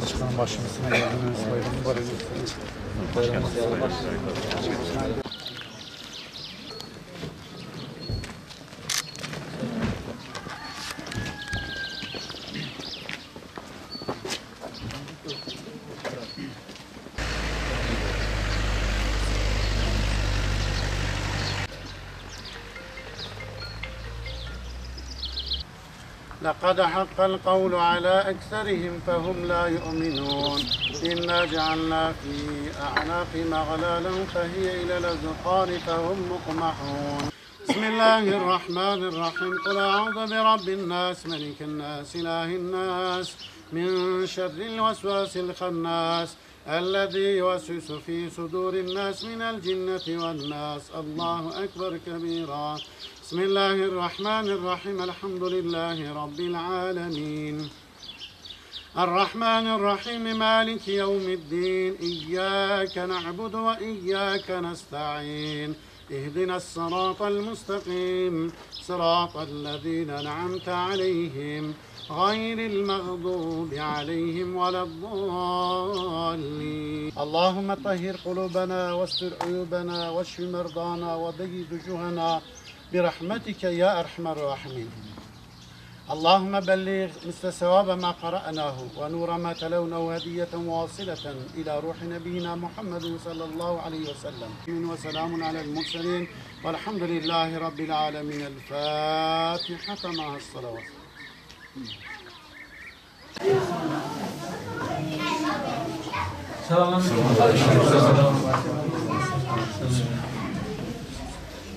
Çıkanın başımızına geldiniz. Bayramı var ediyorsunuz. لقد حق القول على أكثرهم فهم لا يؤمنون إنا جعلنا في أعناقهم أغلالا فهي إلى الأذقان فهم مقمحون بسم الله الرحمن الرحيم قل أعوذ برب الناس ملك الناس إله الناس من شر الوسواس الخناس الذي يوسوس في صدور الناس من الجنة والناس الله أكبر كبيرا بسم الله الرحمن الرحيم الحمد لله رب العالمين الرحمن الرحيم مالك يوم الدين إياك نعبد وإياك نستعين اهدنا الصراط المستقيم صراط الذين أنعمت عليهم غير المغضوب عليهم ولا الضالين اللهم طهر قلوبنا واستر عيوبنا واشف مرضانا وبيض وجوهنا برحمتك يا أرحم الراحمين اللهم بلغ مثل ثواب ما قرأناه ونور ما تلونه هدية واصلة إلى روح نبينا محمد صلى الله عليه وسلم وسلام على المرسلين والحمد لله رب العالمين الفاتحة مع الصلوات Selam.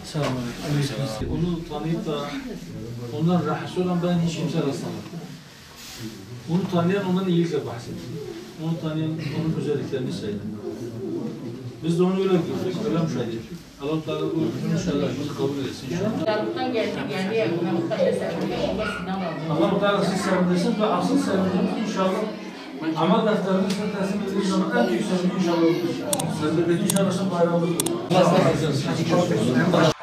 Selamünaleyküm. Onu tanıyıp da ondan rahatsız olan ben hiç kimse rastlamadım. Onu tanıyan ondan iyilikle bahsetti. Onu tanıyan onun özelliklerini saydı. Biz de onu öyle gördük, öyle müşahede ettik. Allah-u Teala bu inşallah bizi kabul etsin inşallah. Allah-u Teala sizi sevindirsin ve asıl sevindirsin inşallah. Amal defterimizi teslim edildiği zaman en büyük sevgi inşallah olur. İnşallah bayramı olur. Allah razı olsun.